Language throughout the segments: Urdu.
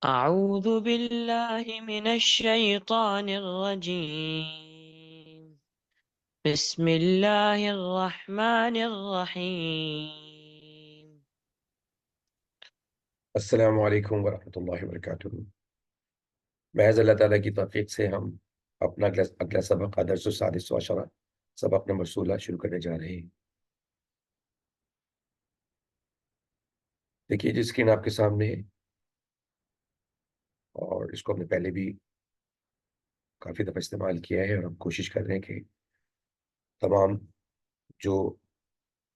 أعوذ بالله من الشيطان الرجيم. بسم الله الرحمن الرحيم. السلام علیکم ورحمۃ اللہ وبرکاتہ۔ محض اللہ تعالیٰ کی توفیق سے ہم اپنا اگلا سبق درس السادس عشرہ سبق نمبر 16 شروع کرنے جا رہے ہیں۔ دیکھیے جس اسکرین آپ کے سامنے ہے، اور اس کو ہم نے پہلے بھی کافی دفعہ استعمال کیا ہے، اور ہم کوشش کر رہے ہیں کہ تمام جو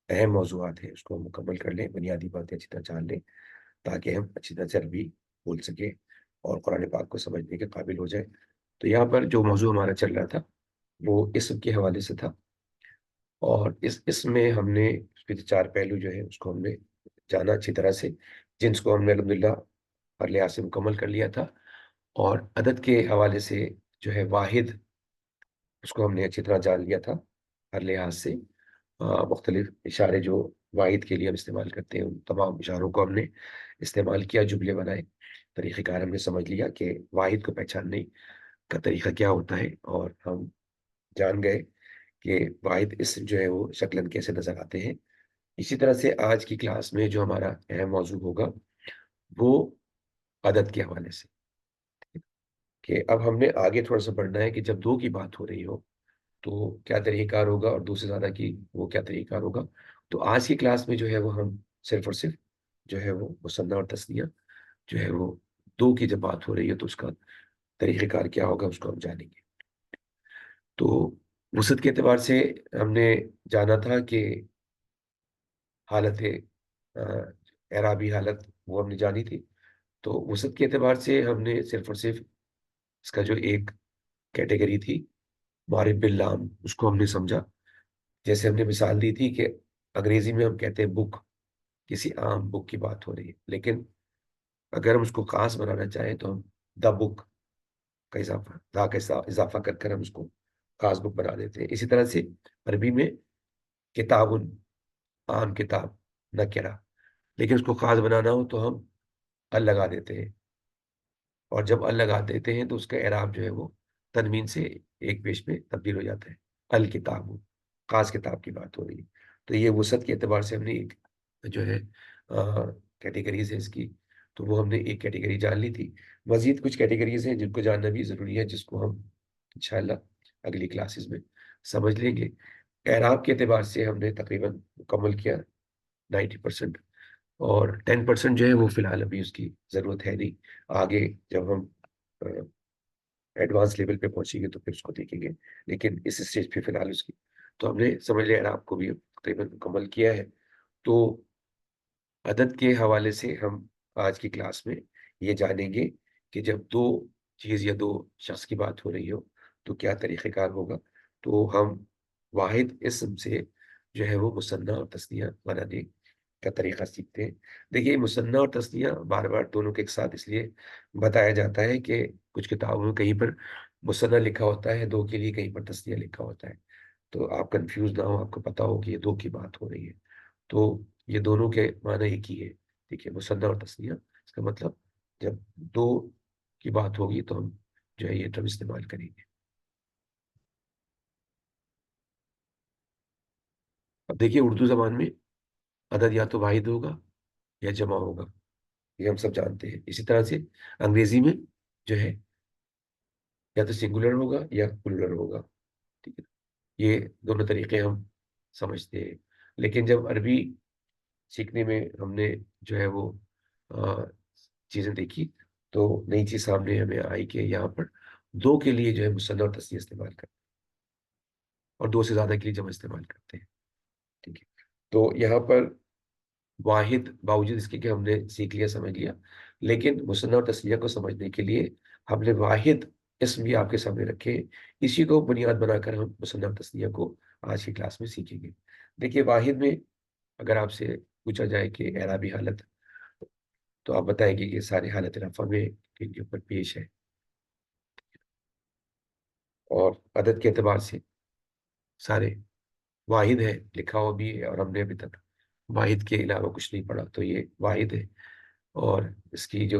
اہم موضوعات ہیں اس کو ہم مکمل کر لیں، بنیادی باتیں اچھی طرح جان لیں، تاکہ ہم اچھی طرح سے عربی بول سکیں اور قرآن پاک کو سمجھنے کے قابل ہو جائے۔ تو یہاں پر جو موضوع ہمارا چل رہا تھا وہ اسم کے حوالے سے تھا، اور اس اسم میں ہم نے اس کے چار پہلو جو ہے اس کو ہم نے جانا اچھی طرح سے، جنس کو ہم نے الحمدللہ ہر لحاظ سے مکمل کر لیا تھا، اور عدد کے حوالے سے جو ہے واحد، اس کو ہم نے اچھی طرح جان لیا تھا ہر لحاظ سے۔ مختلف اشارے جو واحد کے لیے ہم استعمال کرتے ہیں، ان تمام اشاروں کو ہم نے استعمال کیا، جملے بنائے، طریقہ کار ہم نے سمجھ لیا کہ واحد کو پہچاننے کا طریقہ کیا ہوتا ہے، اور ہم جان گئے کہ واحد اسم جو ہے وہ شکلاً کیسے نظر آتے ہیں۔ اسی طرح سے آج کی کلاس میں جو ہمارا اہم موضوع ہوگا وہ عدد کے حوالے سے، کہ اب ہم نے آگے تھوڑا سا بڑھنا ہے کہ جب دو کی بات ہو رہی ہو تو کیا طریقہ کار ہوگا، اور دو سے زیادہ کی وہ کیا طریقہ کار ہوگا۔ تو آج کی کلاس میں جو ہے وہ ہم صرف اور صرف جو ہے وہ مثنیٰ اور تثنیہ جو ہے وہ دو کی جب بات ہو رہی ہے تو اس کا طریقہ کار کیا ہوگا اس کو ہم جانیں گے۔ تو وسعت کے اعتبار سے ہم نے جانا تھا کہ حالت اعرابی حالت وہ ہم نے جانی تھی، تو وسعت کے اعتبار سے ہم نے صرف اور صرف اس کا جو ایک کیٹیگری تھی معرب باللام، اس کو ہم نے سمجھا۔ جیسے ہم نے مثال دی تھی کہ انگریزی میں ہم کہتے ہیں بک، کسی عام بک کی بات ہو رہی ہے، لیکن اگر ہم اس کو خاص بنانا چاہیں تو ہم دا بک کا اضافہ، دا کا اضافہ کر کر ہم اس کو خاص بک بنا دیتے ہیں۔ اسی طرح سے عربی میں کتابن، عام کتاب، نکرہ، لیکن اس کو خاص بنانا ہو تو ہم ال لگا دیتے ہیں، اور جب ال لگا دیتے ہیں تو اس کا اعراب جو ہے وہ تنوین سے ایک پیش میں تبدیل ہو جاتا ہے۔ الکتاب، خاص کتاب کی بات ہو رہی ہے۔ تو یہ وسعت کے اعتبار سے ہم نے ایک جو ہے کیٹیگریز ہے اس کی، تو وہ ہم نے ایک کیٹیگری جان لی تھی۔ مزید کچھ کیٹیگریز ہیں جن کو جاننا بھی ضروری ہے، جس کو ہم انشاءاللہ اگلی کلاسز میں سمجھ لیں گے۔ اعراب کے اعتبار سے ہم نے تقریباً مکمل کیا 90%، اور 10% جو ہے وہ فی الحال ابھی اس کی ضرورت ہے نہیں، آگے جب ہم ایڈوانس لیول پہ پہنچیں گے تو پھر اس کو دیکھیں گے، لیکن اس اسٹیج پہ فی الحال اس کی تو ہم نے سمجھ لیا اعراب کو بھی تقریباً مکمل کیا ہے۔ تو عدد کے حوالے سے ہم آج کی کلاس میں یہ جانیں گے کہ جب دو چیز یا دو شخص کی بات ہو رہی ہو تو کیا طریقہ کار ہوگا۔ تو ہم واحد اسم سے جو ہے وہ مثنیٰ اور تثنیہ بنانے کا طریقہ سیکھتے ہیں۔ دیکھیے مثنیٰ اور تثنیہ بار بار دونوں کے ایک ساتھ اس لیے بتایا جاتا ہے کہ کچھ کتابوں میں کہیں پر مثنیٰ لکھا ہوتا ہے دو کے لیے، کہیں پر تثنیہ لکھا ہوتا ہے، تو آپ کنفیوز نہ ہو، آپ کو پتا ہو کہ یہ دو کی بات ہو رہی ہے۔ تو یہ دونوں کے معنی ایک ہی ہے، ٹھیک ہے، مثنیٰ اور تثنیہ، اس کا مطلب جب دو کی بات ہوگی تو ہم جو ہے یہ ٹرم استعمال کریں گے۔ اب دیکھیے اردو زبان میں عدد یا تو واحد ہوگا یا جمع ہوگا، یہ ہم سب جانتے ہیں۔ اسی طرح سے انگریزی میں جو ہے یا تو سنگولر ہوگا یا پلورل ہوگا، ٹھیک ہے، یہ دونوں طریقے ہم سمجھتے ہیں۔ لیکن جب عربی سیکھنے میں ہم نے جو ہے وہ چیزیں دیکھی تو نئی چیز سامنے ہمیں آئی کہ یہاں پر دو کے لیے جو ہے مثنیٰ اور تثنیہ استعمال کرتے ہیں، اور دو سے زیادہ کے لیے جمع استعمال کرتے ہیں، ٹھیک ہے۔ تو یہاں پر واحد باوجود اس کے کہ ہم نے سیکھ لیا، سمجھ لیا، لیکن مثنیٰ اور تثنیہ کو سمجھنے کے لیے ہم نے واحد اسم بھی آپ کے سامنے رکھے، اسی کو بنیاد بنا کر ہم مثنیٰ اور تثنیہ کو آج کی کلاس میں سیکھیں گے۔ دیکھیے واحد میں اگر آپ سے پوچھا جائے کہ اعرابی حالت، تو آپ بتائیں گے کہ سارے حالت رفع میں کن کے اوپر پیش ہے، اور عدد کے اعتبار سے سارے واحد ہے، لکھا ہوا بھی ہے، اور ہم نے ابھی تک واحد کے علاوہ کچھ نہیں پڑھا، تو یہ واحد ہے۔ اور اس کی جو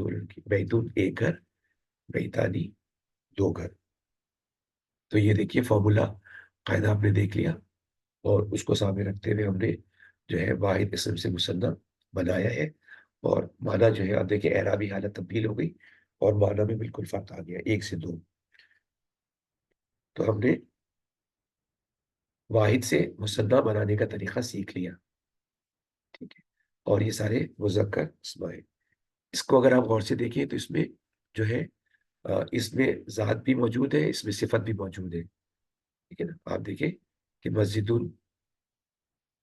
دو لڑکی، بیتن ایک گھر، بیتانی دو گھر. تو یہ دیکھیے فارمولا قاعدہ آپ نے دیکھ لیا، اور اس کو سامنے رکھتے ہوئے ہم نے جو ہے واحد اسم سے مثنیٰ بنایا ہے. اور معنی جو ہے آپ دیکھیں اعرابی حالت تبدیل ہو گئی اور معنی میں بالکل فرق آ گیا، ایک سے دو. تو ہم نے واحد سے مثنیٰ بنانے کا طریقہ سیکھ لیا. ٹھیک ہے، اور یہ سارے مذکر اسماء ہیں. اس کو اگر آپ غور سے دیکھیں تو اس میں جو ہے اس میں ذات بھی موجود ہے، اس میں صفت بھی موجود ہے. ٹھیک ہے نا، آپ دیکھیں کہ مسجد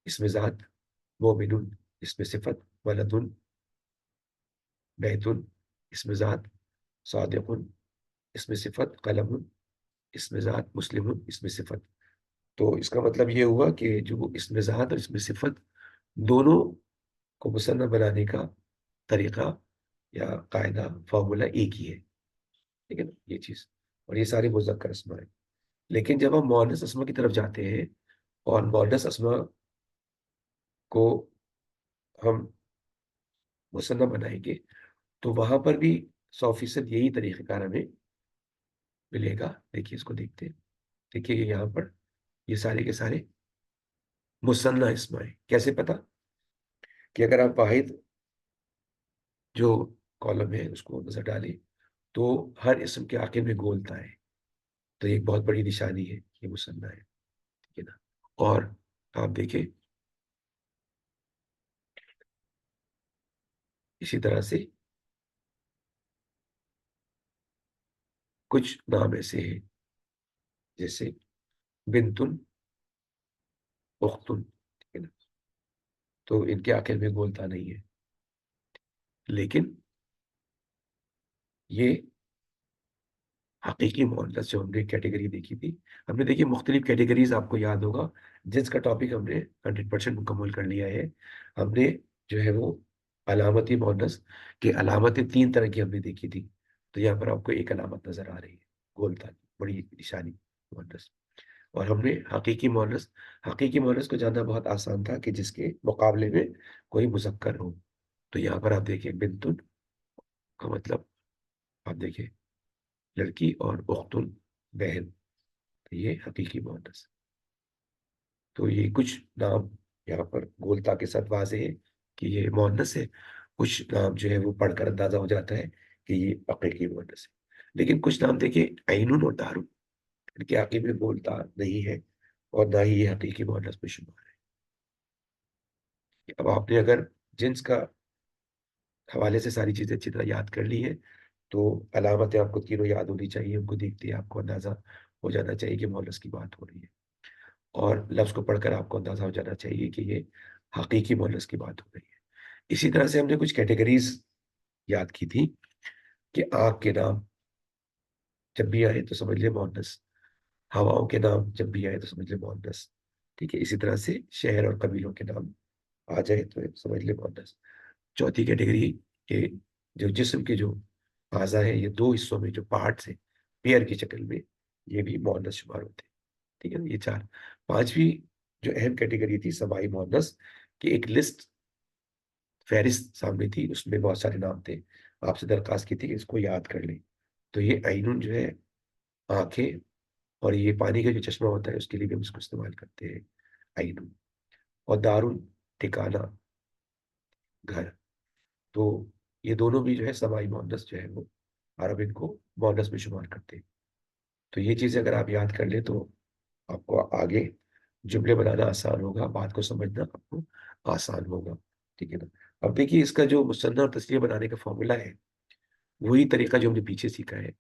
اس میں ذات، مومن اس میں صفت، ولد بیت اس میں ذات، صادق اس میں صفت، قلم اس میں ذات، مسلم اس میں صفت. تو اس کا مطلب یہ ہوا کہ جو اس میں ذات اور اس میں صفت دونوں کو مثنیٰ بنانے کا طریقہ یا قاعدہ فارمولا ایک ہی ہے. ٹھیک ہے نا یہ چیز. اور یہ سارے مذکر اسماء ہیں. لیکن جب ہم مؤنث اسماء کی طرف جاتے ہیں اور مؤنث اسماء کو ہم مثنیٰ بنائیں گے تو وہاں پر بھی 100% یہی طریقہ کار ہمیں ملے گا. دیکھیے اس کو دیکھتے ہیں. دیکھیے یہ یہاں پر یہ سارے کے سارے مثنیٰ اسماء ہیں. کیسے پتا؟ کہ اگر آپ واحد جو کالم ہے اس کو نظر ڈالیں تو ہر اسم کے آخر میں گولتا ہے. تو یہ ایک بہت بڑی نشانی ہے، یہ مثنیٰ ہے. ٹھیک ہے نا. اور آپ دیکھیں اسی طرح سے کچھ نام ایسے ہیں جیسے بنتن، اختن. ٹھیک ہے نا. تو ان کے آخر میں گولتا نہیں ہے، لیکن یہ حقیقی مؤنث جو ہم نے کیٹیگری دیکھی تھی، ہم نے دیکھی مختلف کیٹیگریز. آپ کو یاد ہوگا جس کا ٹاپک ہم نے 100% مکمل کر لیا ہے. ہم نے جو ہے وہ علامتی مؤنث کی علامتیں 3 طرح کی ہم نے دیکھی تھی. تو یہاں پر آپ کو ایک علامت نظر آ رہی ہے، گولتا کی بڑی نشانی مؤنث. اور ہم نے حقیقی مؤنث کو جاننا بہت آسان تھا کہ جس کے مقابلے میں کوئی مذکر ہو. تو یہاں پر آپ دیکھیں بنتن کا مطلب آپ دیکھیں لڑکی، اور اختن بہن. تو یہ حقیقی مؤنث. تو یہ کچھ نام یہاں پر گولتا کے ساتھ واضح ہے کہ یہ مؤنث ہے. کچھ نام جو ہے وہ پڑھ کر اندازہ ہو جاتا ہے کہ یہ حقیقی مؤنث ہے. لیکن کچھ نام دیکھیں عین اور دار، ان کے عقیب میں گولتا نہیں ہے اور نہ ہی یہ حقیقی مؤنث میں شمار ہے. اب آپ نے اگر جنس کا حوالے سے ساری چیزیں اچھی طرح یاد کر لی ہے تو علامتیں آپ کو تینوں یاد ہونی چاہیے. ان کو دیکھتے ہی آپ کو اندازہ ہو جانا چاہیے کہ مؤنث کی بات ہو رہی ہے، اور لفظ کو پڑھ کر آپ کو اندازہ ہو جانا چاہیے کہ یہ حقیقی مؤنث کی بات ہو رہی ہے. اسی طرح سے ہم نے کچھ کیٹیگریز یاد کی تھی کہ آگ کے نام جب بھی آئے تو سمجھ لیں مؤنث، ہواؤں کے نام جب بھی آئے تو سمجھ لیں مؤنث. ٹھیک ہے. اسی طرح سے شہر اور قبیلوں کے نام آ جائے تو سمجھ لیں مؤنث. چوتھی کیٹیگری کے جو جسم کے جو اعضاء ہیں، یہ 2 حصوں میں جو پارٹس ہیں پیئر کی شکل میں، یہ بھی مؤنث شمار ہوتے ہیں. ٹھیک ہے نا یہ 4. پانچویں جو اہم کیٹیگری تھی سماعی مؤنث کی، ایک لسٹ فہرست سامنے تھی، اس میں بہت سارے نام تھے. آپ سے درخواست کی تھی کہ اس کو یاد کر لیں. تو یہ عینن جو ہے آنکھیں، اور یہ پانی کا جو چشمہ ہوتا ہے اس کے لیے بھی ہم اس کو استعمال کرتے ہیں عینن. اور دارن ٹھکانہ، گھر. تو یہ دونوں بھی جو ہے سماعی مؤنث جو ہے وہ عرب ان کو مؤنث میں شمار کرتے ہیں. تو یہ چیزیں اگر آپ یاد کر لیں تو آپ کو آگے جملے بنانا آسان ہوگا، بات کو سمجھنا آپ کو آسان ہوگا. ٹھیک ہے نا. اب دیکھیے اس کا جو مثنیٰ اور تثنیہ بنانے کا فارمولا ہے وہی طریقہ جو ہم نے پیچھے سیکھا ہے.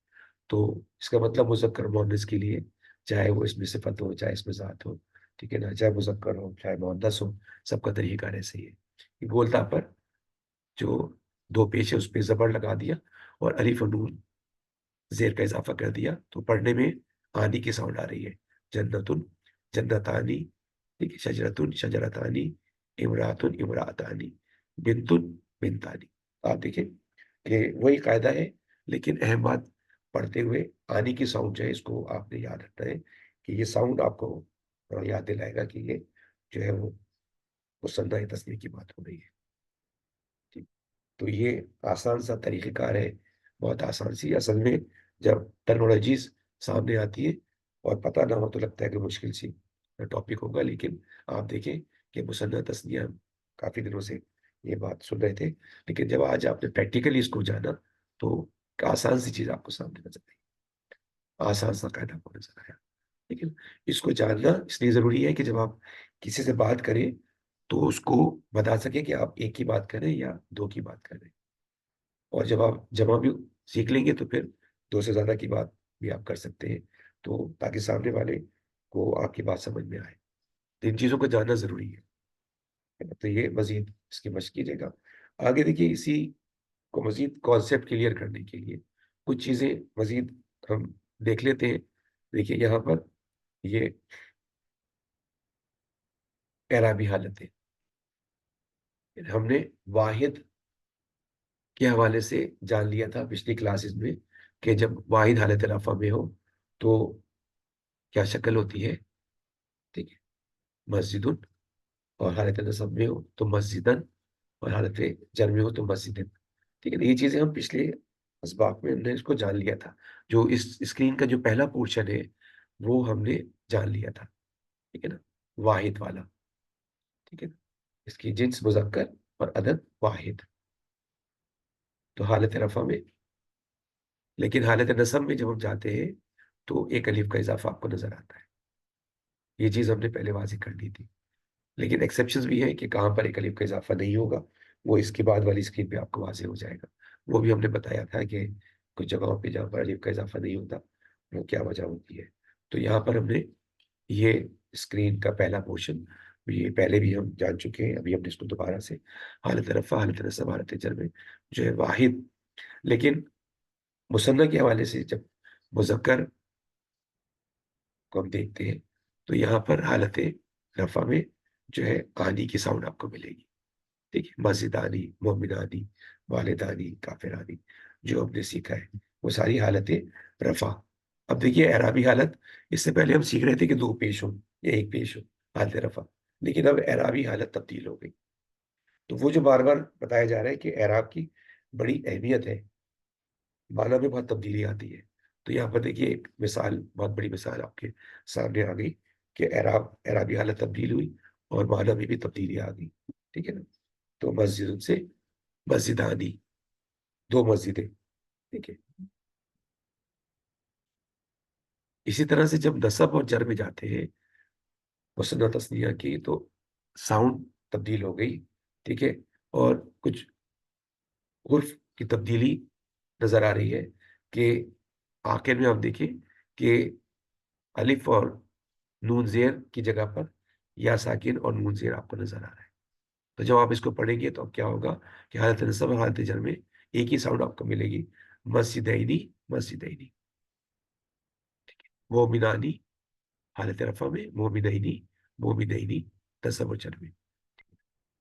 تو اس کا مطلب مذکر مؤنث کے لیے چاہے وہ اس میں صفت ہو چاہے اس میں ذات ہو، ٹھیک ہے نا، چاہے مذکر ہو چاہے مؤنث ہو، سب کا طریقہ کار ایسے ہی ہے. یہ گولتا پر جو 2 پیش ہے اس پہ زبر لگا دیا اور الف اور نون زیر کا اضافہ کر دیا تو پڑھنے میں آنی کی ساؤنڈ آ رہی ہے. جنتن جنتانی، ٹھیک ہے، شجرتن شجرتانی، امراتن امراتانی، بنتن بنتانی. آپ دیکھیں کہ وہی قاعدہ ہے، لیکن اہم بات پڑھتے ہوئے آنی کی ساؤنڈ جو ہے اس کو آپ نے یاد رکھنا ہے کہ یہ ساؤنڈ آپ کو یاد دلائے گا کہ یہ جو ہے وہ مثنیٰ تثنیہ کی بات ہو رہی ہے. ٹھیک. تو یہ آسان سا طریقہ کار ہے، بہت آسان سی. اصل میں جب ٹرمنالوجیز سامنے آتی ہے اور پتہ نہ ہو تو لگتا ہے کہ مشکل سی ٹاپک ہوگا، لیکن آپ دیکھیں کہ مثنیٰ تثنیہ کافی دنوں سے یہ بات سن رہے تھے، لیکن جب آج آپ نے پریکٹیکلی اس کو جانا تو آسان سی چیز آپ کو سامنے نظر آئی، آسان سا قاعدہ آپ کو نظر آیا. لیکن اس کو جاننا اس لیے ضروری ہے کہ جب آپ کسی سے بات کریں تو اس کو بتا سکیں کہ آپ ایک کی بات کریں یا دو کی بات کریں. اور جب آپ جمع بھی سیکھ لیں گے تو پھر دو سے زیادہ کی بات بھی آپ کر سکتے ہیں، تو تاکہ سامنے والے کو آپ کی بات سمجھ میں آئے. تو ان چیزوں کو جاننا ضروری ہے. تو یہ مزید اس کی مشق کیجیے گا. آگے دیکھیے، اسی کو مزید کانسیپٹ کلیئر کرنے کے لیے کچھ چیزیں مزید ہم دیکھ لیتے ہیں. دیکھیے یہاں پر یہ اعرابی حالتیں ہم نے واحد کے حوالے سے جان لیا تھا پچھلی کلاسز میں کہ جب واحد حالت رفع میں ہو تو کیا شکل ہوتی ہے. ٹھیک ہے، مسجد، اور حالت نصب میں ہو تو مسجدن، اور حالت جر میں ہو تو مسجدن. ٹھیک ہے، یہ چیزیں ہم پچھلے اسباق میں ہم نے اس کو جان لیا تھا. جو اس اسکرین کا جو پہلا پورشن ہے وہ ہم نے جان لیا تھا. ٹھیک ہے نا، واحد والا. ٹھیک ہے نا، اس کی جنس مذکر اور عدد واحد، تو حالت رفع میں. لیکن حالت نصب میں جب ہم جاتے ہیں تو ایک الف کا اضافہ آپ کو نظر آتا ہے. یہ چیز ہم نے پہلے واضح کر دی تھی. لیکن ایکسیپشنز بھی ہیں کہ کہاں پر ایک الف کا اضافہ نہیں ہوگا، وہ اس کے بعد والی اسکرین پہ آپ کو واضح ہو جائے گا. وہ بھی ہم نے بتایا تھا کہ کچھ جگہوں پہ جہاں پر الف کا اضافہ نہیں ہوتا وہ کیا وجہ ہوتی ہے. تو یہاں پر ہم نے یہ اسکرین کا پہلا پورشن یہ پہلے بھی ہم جان چکے ہیں. ابھی ہم نے اس کو دوبارہ سے حالت رفع، حالت نصب، حالت جر میں جو ہے واحد. لیکن مثنیٰ کے حوالے سے جب مذکر کو ہم دیکھتے ہیں تو یہاں پر حالت رفع میں جو ہے آنی کی ساؤنڈ آپ کو ملے گی. ٹھیک ہے، مسجدانی، مومنانی، والدانی، کافرانی جو ہم نے سیکھا ہے وہ ساری حالتیں رفع. اب دیکھیے اعرابی حالت، اس سے پہلے ہم سیکھ رہے تھے کہ دو پیش ہوں یا ایک پیش ہو، حالت رفع. لیکن اب اعرابی حالت تبدیل ہو گئی. تو وہ جو بار بار بتایا جا رہا ہے کہ اعراب کی بڑی اہمیت ہے، معنی میں بہت تبدیلی آتی ہے. تو یہاں پر دیکھیے ایک مثال، بہت بڑی مثال آپ کے سامنے آ گئی کہ اعرابی حالت تبدیل ہوئی اور معنی میں بھی تبدیلی آ گئی. ٹھیک ہے نا، تو مسجد سے مسجدانی، دو مسجدیں. ٹھیک ہے، اسی طرح سے جب نصب اور جر میں جاتے ہیں مثنیٰ تثنیہ کی تو ساؤنڈ تبدیل ہو گئی. ٹھیک ہے، اور کچھ حرف کی تبدیلی نظر آ رہی ہے کہ آخر میں آپ دیکھیں کہ الف اور نون زیر کی جگہ پر یا ساکن اور نون زیر آپ کو نظر آ رہا ہے. تو جب آپ اس کو پڑھیں گے تو اب کیا ہوگا کہ حالت نصب اور حالت جر میں ایک ہی ساؤنڈ آپ کو ملے گی، مسجدینی، مسجدینی. مومنانی حالت رفع میں، مومنینی، مومنینی نصب و جر میں.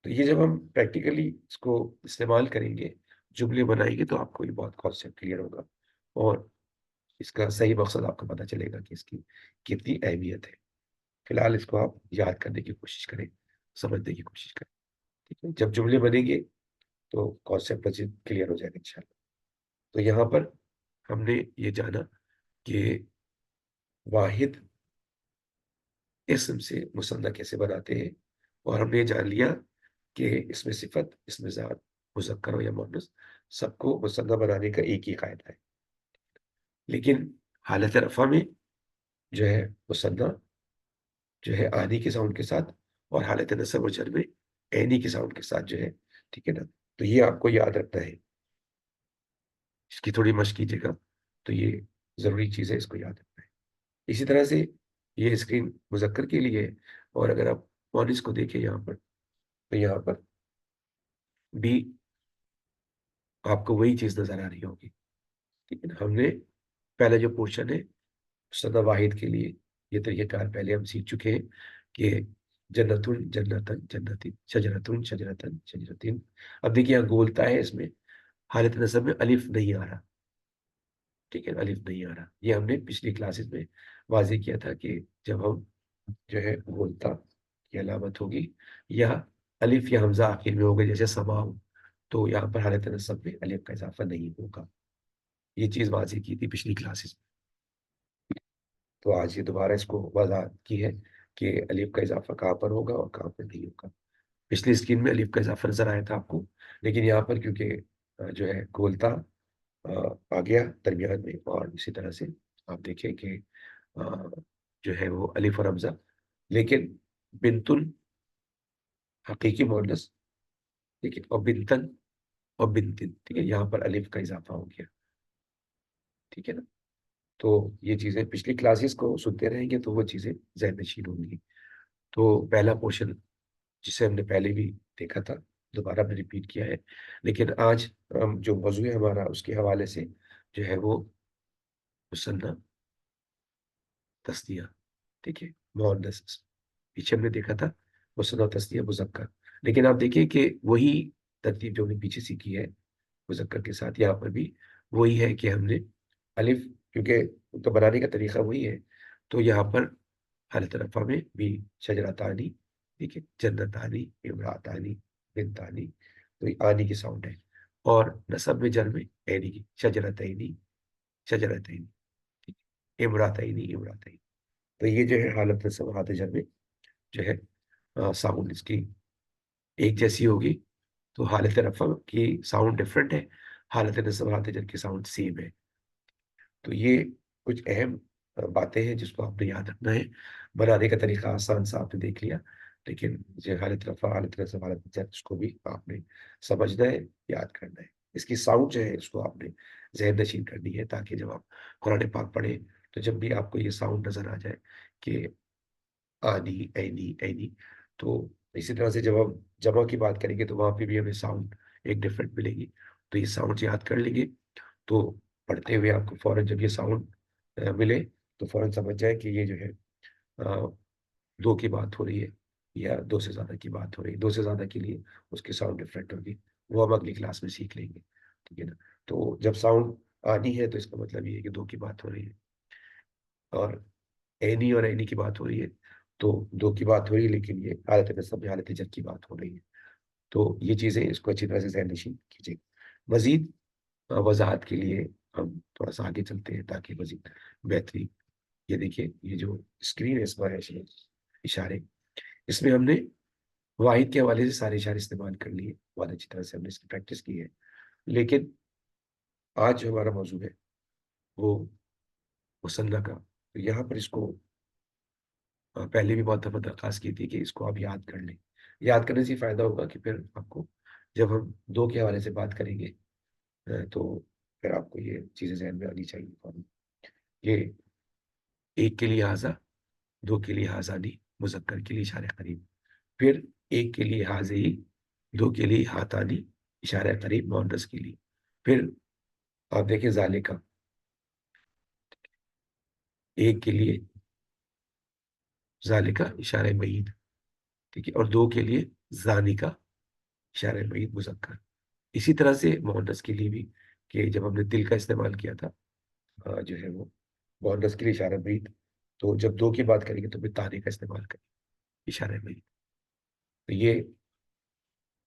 تو یہ جب ہم پریکٹیکلی اس کو استعمال کریں گے، جملے بنائیں گے، تو آپ کو یہ بہت کانسیپٹ کلیئر ہوگا اور اس کا صحیح مقصد آپ کو پتہ چلے گا کہ اس کی کتنی اہمیت ہے. فی الحال اس کو آپ یاد کرنے کی کوشش کریں، سمجھنے کی کوشش کریں. ٹھیک ہے، جب جملے بنیں گے تو کانسیپٹ مزید کلیئر ہو جائے گا انشاءاللہ. تو یہاں پر ہم نے یہ جانا کہ واحد اسم سے مثنیٰ کیسے بناتے ہیں، اور ہم نے جان لیا کہ اس میں صفت، اس میں ذات، مذکر ہو یا مؤنث، سب کو مثنیٰ بنانے کا ایک ہی قاعدہ ہے. لیکن حالت رفع میں جو ہے مثنیٰ جو ہے آنی کے ساؤنڈ کے ساتھ، اور حالت نصب و جر میں عینی کے ساؤنڈ کے ساتھ جو ہے. ٹھیک ہے نا، تو یہ آپ کو یاد رکھنا ہے، اس کی تھوڑی مشق کیجیے گا. تو یہ ضروری چیز ہے، اس کو یاد رکھنا ہے. اسی طرح سے یہ اسکرین مذکر کے لیے ہے، اور اگر آپ مؤنث کو دیکھیں یہاں پر تو یہاں پر بھی آپ کو وہی چیز نظر آ رہی ہوگی. ٹھیک ہے نا، ہم نے پہلا جو پورشن ہے سدا واحد کے لیے یہ طریقہ کار پہلے ہم سیکھ چکے ہیں کہ جنتن، جنتن، جنتن، شجرتن، شجرتن، شجرتن. اب دیکھیے یہاں گولتا ہے، اس میں حالت نصب میں الف نہیں آ رہا. ٹھیک ہے، الف نہیں آ رہا. یہ ہم نے پچھلی کلاسز میں واضح کیا تھا کہ جب ہم جو ہے گولتا کی علامت ہوگی یا الف یا حمزہ آخر میں ہوگا، جیسے سماؤ، تو یہاں پر حالت نصب میں الف کا اضافہ نہیں ہوگا. یہ چیز واضح کی تھی پچھلی کلاسز میں. تو آج یہ دوبارہ اس کو وضاحت کی ہے کہ الف کا اضافہ کہاں پر ہوگا اور کہاں پر نہیں ہوگا. پچھلی اسکرین میں الف کا اضافہ نظر آیا تھا آپ کو، لیکن یہاں پر کیونکہ جو ہے گولتا آ گیا درمیان میں، اور اسی طرح سے آپ دیکھیں کہ جو ہے وہ الف اور حمزہ، لیکن بنتن حقیقی مؤنث، ٹھیک ہے، اور بنتن اور بنتن، ٹھیک ہے، یہاں پر الف کا اضافہ ہو گیا. ٹھیک ہے نا. تو یہ چیزیں پچھلی کلاسز کو سنتے رہیں گے تو وہ چیزیں ذہن نشین ہوں گی. تو پہلا پورشن جسے ہم نے پہلے بھی دیکھا تھا دوبارہ میں ریپیٹ کیا ہے، لیکن آج جو موضوع ہے ہمارا اس کے حوالے سے جو ہے وہ مثنیٰ تثنیہ، ٹھیک ہے، مؤنث. پیچھے ہم نے دیکھا تھا مثنیٰ تثنیہ مذکر، لیکن آپ دیکھیں کہ وہی ترتیب جو ہم نے پیچھے سیکھی ہے مذکر کے ساتھ، یہاں پر بھی وہی ہے کہ ہم نے الف، کیونکہ تو بنانے کا طریقہ وہی ہے، تو یہاں پر حالت رفع میں بھی شجرتانی، ٹھیک ہے، جنتانی، امراتانی، بنتانی، تو یہ آنی کی ساؤنڈ ہے. اور نصب میں جر میں اینی کی، شجرتینی، شجرتینی، ٹھیک ہے، امراتینی، امراتینی. تو یہ جو ہے حالت نصب حالت جر میں جو ہے ساؤنڈ اس کی ایک جیسی ہوگی. تو حالت رفع کی ساؤنڈ ڈفرینٹ ہے، حالت نصب حالت جر کی ساؤنڈ سیم ہے. تو یہ کچھ اہم باتیں ہیں جس کو آپ نے یاد رکھنا ہے. بنانے کا طریقہ آسان سا آپ نے دیکھ لیا، لیکن جو حالت رفع حالت نصب حالت جر اس کو بھی آپ نے سمجھنا ہے، یاد کرنا ہے. اس کی ساؤنڈ جو ہے اس کو آپ نے ذہن نشین کرنی ہے، تاکہ جب آپ قرآن پاک پڑھیں تو جب بھی آپ کو یہ ساؤنڈ نظر آ جائے کہ آنی، اینی، اینی، تو اسی طرح سے جب ہم جمع کی بات کریں گے تو وہاں پہ بھی ہمیں ساؤنڈ ایک ڈفرینٹ ملے گی. تو یہ ساؤنڈ یاد کر لیں گے تو پڑھتے ہوئے آپ کو فوراً جب یہ ساؤنڈ ملے تو فوراً سمجھ جائے کہ یہ جو ہے دو کی بات ہو رہی ہے یا دو سے زیادہ کی بات ہو رہی ہے. دو سے زیادہ کے لیے اس کی ساؤنڈ ڈفرینٹ ہوگی، وہ ہم اگلی کلاس میں سیکھ لیں گے. ٹھیک ہے نا. تو جب ساؤنڈ آنی ہے تو اس کا مطلب یہ ہے کہ دو کی بات ہو رہی ہے، اور اینی اور اینی کی بات ہو رہی ہے تو دو کی بات ہو رہی ہے، لیکن یہ حالت نصب حالت جر کی بات ہو رہی ہے. تو یہ چیزیں اس کو اچھی طرح سے ذہن نشین کیجیے. مزید وضاحت کے لیے ہم تھوڑا سا آگے چلتے ہیں تاکہ مزید بہتری. یہ دیکھیے یہ جو اسکرین ہے اس پر ہے اشارے، اس میں ہم نے واحد کے حوالے سے سارے اشارے استعمال کر لیے، بہت اچھی طرح سے ہم نے اس کی پریکٹس کی ہے. لیکن آج جو ہمارا موضوع ہے وہ مثنیٰ کا، تو یہاں پر اس کو پہلے بھی بہت دفعہ درخواست کی تھی کہ اس کو آپ یاد کر لیں. یاد کرنے سے فائدہ ہوگا کہ پھر آپ کو جب ہم دو کے حوالے سے بات کریں گے تو پھر آپ کو یہ چیزیں ذہن میں آنی چاہیے. یہ ایک کے لیے حاضہ، دو کے لیے حاضانی مذکر کے لیے اشارہ قریب، پھر ایک کے لیے حاضی، دو کے لیے ہاتانی اشارہ قریب مؤنث کے لیے، پھر آپ دیکھیں ذالکا، ایک کے لیے ذالکا اشارہ بعید، ٹھیک ہے، اور دو کے لیے ذانکا اشارہ بعید مذکر. اسی طرح سے مؤنث کے لیے بھی، کہ جب ہم نے دل کا استعمال کیا تھا جو ہے وہ مؤنث کے لیے اشارہ بعید، تو جب دو کی بات کریں گے تو پھر تانے کا استعمال کریں گے اشارہ بعید. تو یہ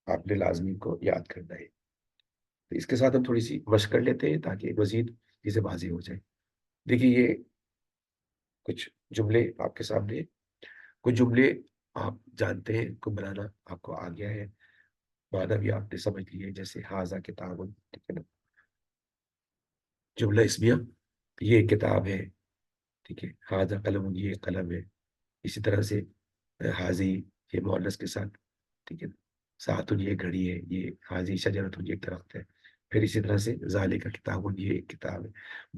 آپ نے لازمی کو یاد کرنا ہے. تو اس کے ساتھ ہم تھوڑی سی مشق کر لیتے ہیں تاکہ مزید چیزیں واضح ہو جائیں. دیکھیے یہ کچھ جملے آپ کے سامنے ہیں. کچھ جملے آپ جانتے ہیں کو بنانا آپ کو آ گیا ہے، معنی بھی آپ نے سمجھ لیے ہے، جیسے حاضہ کتاب، ٹھیک ہے نا، جملہ اسمیہ یہ کتاب ہے، ٹھیک ہے، حاضہ قلم یہ قلم ہے. اسی طرح سے حاضی یہ مؤنث کے ساتھ، ٹھیک ہے، ساعتن یہ گھڑی ہے، یہ حاضی شجرتن یہ ایک درخت ہے. پھر اسی طرح سے ذالک کتاب یہ ایک کتاب ہے،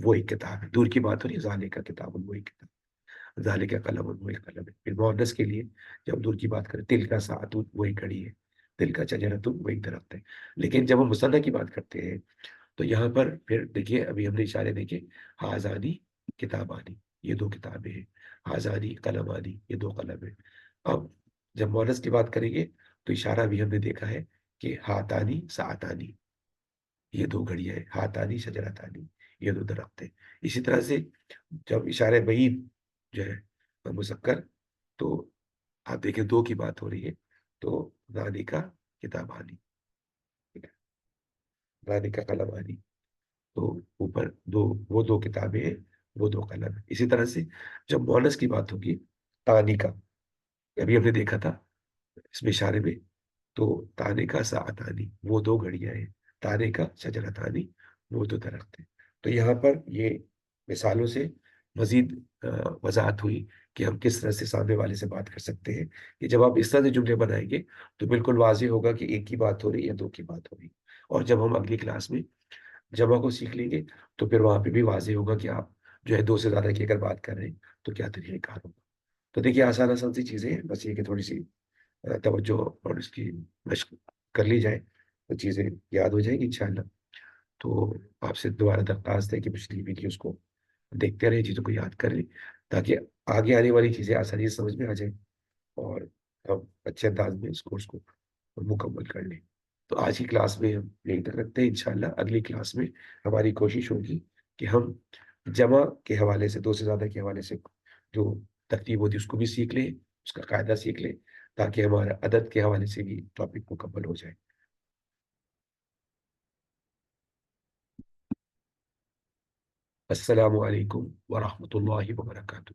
وہ ایک کتاب ہے. دور کی بات ہو رہی ہے، ذالک کتاب وہ ایک کتاب، ذالک قلم وہ ایک قلم ہے. پھر مؤنث کے لیے جب دور کی بات کریں تل کا ساعتن وہ ایک گھڑی ہے، دل کا شجرتن وہ ایک درخت ہے. لیکن جب ہم مثنیٰ کی بات کرتے ہیں تو یہاں پر پھر دیکھیے ابھی ہم نے اشارے دیکھے، حاضانی کتابانی یہ دو کتابیں ہیں، حاضانی قلمانی یہ دو قلم ہیں. اب جب مؤنث کی بات کریں گے تو اشارہ بھی ہم نے دیکھا ہے کہ ہاتانی ساعتانی یہ دو گھڑیاں ہیں، ہاتانی شجرتانی یہ دو درخت ہیں. اسی طرح سے جب اشارہ بعید جو ہے مذکر، تو آپ دیکھیں دو کی بات ہو رہی ہے تو نانی کا کتابانی، ٹھیک ہے. رانی کا قلم آنی، تو اوپر دو، وہ دو کتابیں ہیں، وہ دو قلم ہیں۔ اسی طرح سے جب مونس کی بات ہوگی، تانی کا، ابھی ہم نے دیکھا تھا اس میں اشارے میں، تو تانے کا ساعتانی، وہ دو گھڑیاں ہیں، تانے کا شجرتانی، وہ دو درخت ہیں۔ تو یہاں پر یہ مثالوں سے مزید وضاحت ہوئی کہ ہم کس طرح سے سامنے والے سے بات کر سکتے ہیں، کہ جب آپ اس طرح سے جملے بنائیں گے تو بالکل واضح ہوگا کہ ایک کی بات ہو رہی ہے یا دو کی بات ہو رہی ہے۔ اور جب ہم اگلی کلاس میں جمع کو سیکھ لیں گے تو پھر وہاں پہ بھی واضح ہوگا کہ آپ جو ہے دو سے زیادہ کی اگر بات کر رہے ہیں تو کیا طریقہ کار ہوگا۔ تو دیکھیے آسان آسان سی چیزیں ہیں، بس یہ کہ تھوڑی سی توجہ اور اس کی مشق کر لی جائے تو چیزیں یاد ہو جائیں گی انشاءاللہ۔ تو آپ سے دوبارہ درخواست ہے کہ پچھلی ویڈیوز کو دیکھتے رہیں، چیزوں کو یاد کریں، تاکہ آگے آنے والی چیزیں آسانی سے سمجھ میں آ جائیں اور ہم اچھے انداز میں اس کورس کو مکمل کر لیں۔ تو آج کی کلاس میں ہم یہیں تک رکھتے ہیں، انشاءاللہ اگلی کلاس میں ہماری کوشش ہوگی کہ ہم جمع کے حوالے سے، دو سے زیادہ کے حوالے سے جو ترتیب ہوتی ہے اس کو بھی سیکھ لیں، اس کا قاعدہ سیکھ لیں، تاکہ ہمارا عدد کے حوالے سے بھی ٹاپک مکمل ہو جائے۔ السلام علیکم ورحمۃ اللہ وبرکاتہ۔